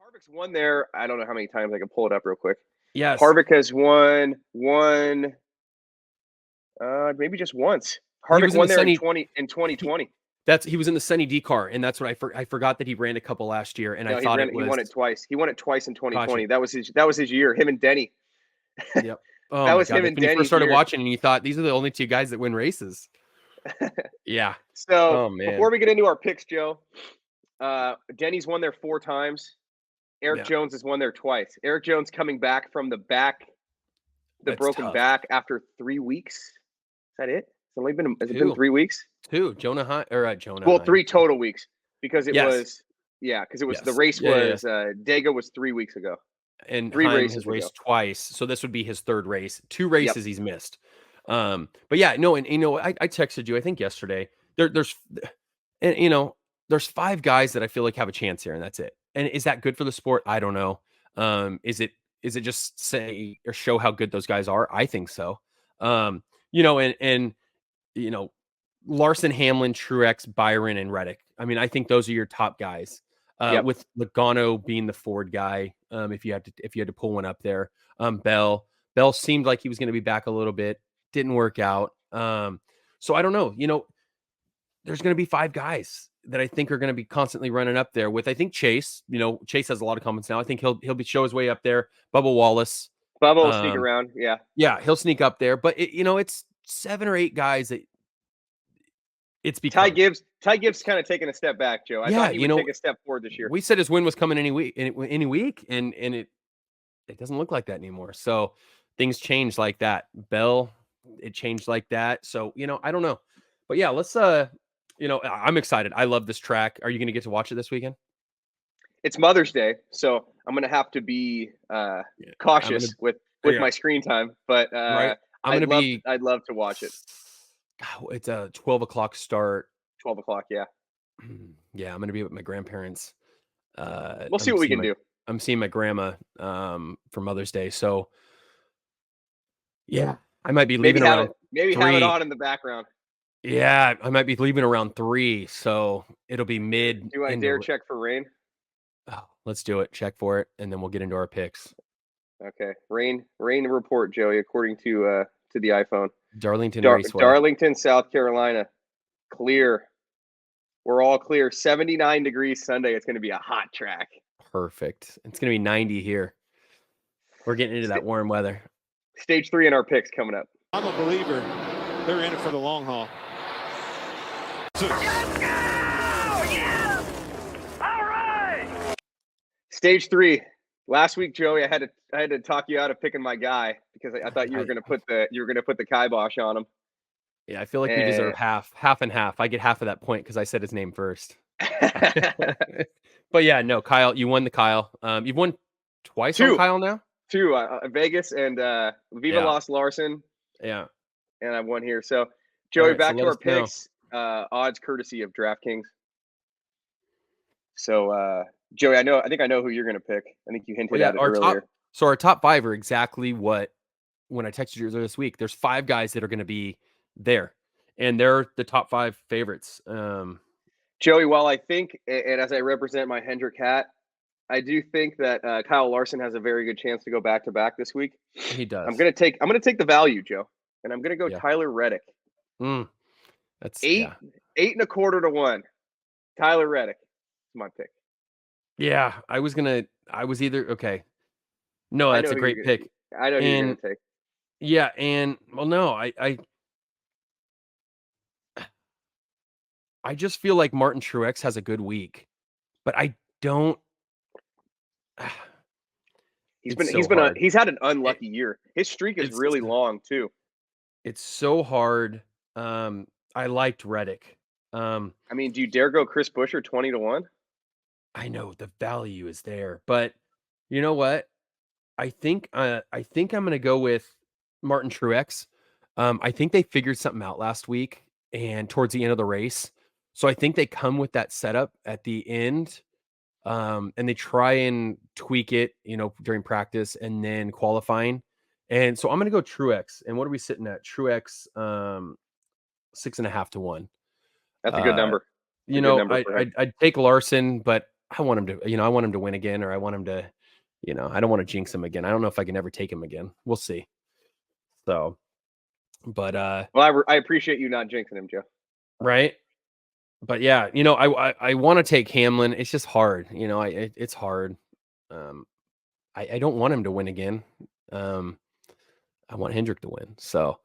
[SPEAKER 1] Harvick's won there. I don't know how many times. I can pull it up real quick.
[SPEAKER 2] Yes,
[SPEAKER 1] Harvick has won, maybe just once. Harvick won there in 2020.
[SPEAKER 2] He was in the Sunny D car, and that's what I forgot that he ran a couple last year, and I thought he
[SPEAKER 1] won it twice. He won it twice in 2020. Gotcha. That was his year. Him and Denny.
[SPEAKER 2] Yep. Oh, that was him and Denny. When you first started watching, and you thought these are the only 2 guys that win races. Yeah.
[SPEAKER 1] So before we get into our picks, Joe, Denny's won there 4 times. Eric Jones has won there twice. Eric Jones coming back from the broken back after 3 weeks. Is that it? Has it been 3 weeks?
[SPEAKER 2] 2. Jonah Hine.
[SPEAKER 1] Well, 3 total weeks because it was the race was Dega was 3 weeks ago.
[SPEAKER 2] And 3 races has raced twice, so this would be his 3rd race. 2 races he's missed. But yeah, no, and I texted you I think yesterday. There's 5 guys that I feel like have a chance here, and that's it. And is that good for the sport? I don't know. Is it just say or show how good those guys are? I think so. Larson, Hamlin, Truex, Byron, and Reddick. I mean, I think those are your top guys. With Logano being the Ford guy, if you had to pull one up there. Bell seemed like he was going to be back a little bit, didn't work out. So I don't know. There's going to be 5 guys that I think are going to be constantly running up there. With I think Chase. Chase has a lot of comments now. I think he'll show his way up there. Bubba Wallace.
[SPEAKER 1] Bubba will sneak around.
[SPEAKER 2] Yeah, he'll sneak up there. But it's 7 or 8 guys that. It's become.
[SPEAKER 1] Ty Gibbs kind of taking a step back, Joe. I thought he would take a step forward this year.
[SPEAKER 2] We said his win was coming any week, and it doesn't look like that anymore. So things change like that. Bell, it changed like that. So I don't know, but yeah, let's I'm excited. I love this track. Are you going to get to watch it this weekend?
[SPEAKER 1] It's Mother's Day, so I'm going to have to be cautious with my screen time. But
[SPEAKER 2] right.
[SPEAKER 1] I'd love to watch it.
[SPEAKER 2] It's a 12 o'clock start.
[SPEAKER 1] 12 o'clock, yeah.
[SPEAKER 2] Yeah, I'm going to be with my grandparents.
[SPEAKER 1] We'll see what we can do.
[SPEAKER 2] I'm seeing my grandma for Mother's Day. So, yeah, I might be leaving around
[SPEAKER 1] maybe
[SPEAKER 2] 3.
[SPEAKER 1] Have it on in the background.
[SPEAKER 2] Yeah, I might be leaving around 3. So it'll be mid.
[SPEAKER 1] Do I dare check for rain?
[SPEAKER 2] Oh, let's do it. Check for it, and then we'll get into our picks.
[SPEAKER 1] Okay. Rain report, Joey, according to the iPhone.
[SPEAKER 2] Darlington Raceway.
[SPEAKER 1] Darlington, South Carolina. Clear. We're all clear. 79 degrees Sunday. It's going to be a hot track.
[SPEAKER 2] Perfect. It's going to be 90 here. We're getting into that warm weather.
[SPEAKER 1] Stage 3 in our picks coming up.
[SPEAKER 5] I'm a believer. They're in it for the long haul.
[SPEAKER 6] Let's go! Yeah! All right!
[SPEAKER 1] Stage 3. Last week, Joey, I had to talk you out of picking my guy because I thought you were going to put the kibosh on him.
[SPEAKER 2] Yeah, I feel like we deserve half and half. I get half of that point because I said his name first. But yeah, no, Kyle, you won the Kyle. You've won twice on Kyle now?
[SPEAKER 1] 2, Vegas and Viva Las Larson.
[SPEAKER 2] Yeah.
[SPEAKER 1] And I won here. So, Joey, back to our picks. Odds courtesy of DraftKings. So, Joey, I think I know who you're going to pick. I think you hinted at it earlier.
[SPEAKER 2] So our top 5 are exactly what, when I texted you this week, there's 5 guys that are going to be there, and they're the top 5 favorites.
[SPEAKER 1] Joey, while I think, and as I represent my Hendrick hat, I do think that Kyle Larson has a very good chance to go back to back this week.
[SPEAKER 2] He does.
[SPEAKER 1] I'm gonna take the value, Joe, and I'm gonna go
[SPEAKER 2] Yeah.
[SPEAKER 1] Tyler Reddick.
[SPEAKER 2] That's
[SPEAKER 1] 8.25 to 1. Tyler Reddick is my pick.
[SPEAKER 2] Yeah, I was either okay. No, that's a great pick.
[SPEAKER 1] I know who you're gonna take.
[SPEAKER 2] Yeah, and well, no, I just feel like Martin Truex has a good week, but I don't.
[SPEAKER 1] He's had an unlucky year. His streak is really long too.
[SPEAKER 2] It's so hard. I liked Reddick.
[SPEAKER 1] I mean, do you dare go Chris Buescher 20 to 1?
[SPEAKER 2] I know the value is there, but you know what? I think I'm going to go with Martin Truex. I think they figured something out last week and towards the end of the race. So I think they come with that setup at the end, and they try and tweak it, during practice and then qualifying. And so I'm going to go Truex. And what are we sitting at? Truex, 6.5 to 1.
[SPEAKER 1] That's a good number.
[SPEAKER 2] I'd take Larson, but I want him to, I want him to win again, or I want him to, I don't want to jinx him again. I don't know if I can ever take him again. We'll see. So, but
[SPEAKER 1] well, I appreciate you not jinxing him, Joe.
[SPEAKER 2] Right. But yeah, I want to take Hamlin. It's just hard. It's hard. I don't want him to win again. I want Hendrick to win. So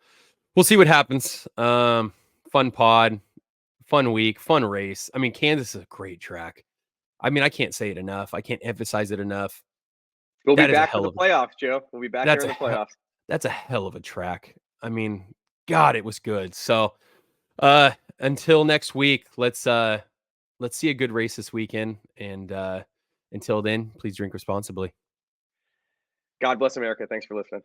[SPEAKER 2] we'll see what happens. Fun pod, fun week, fun race. I mean, Kansas is a great track. I mean, I can't say it enough. I can't emphasize it enough.
[SPEAKER 1] We'll be back for the playoffs, Joe. We'll be back here in the playoffs.
[SPEAKER 2] That's a hell of a track. I mean, God, it was good. So, until next week, let's see a good race this weekend. And until then, please drink responsibly.
[SPEAKER 1] God bless America. Thanks for listening.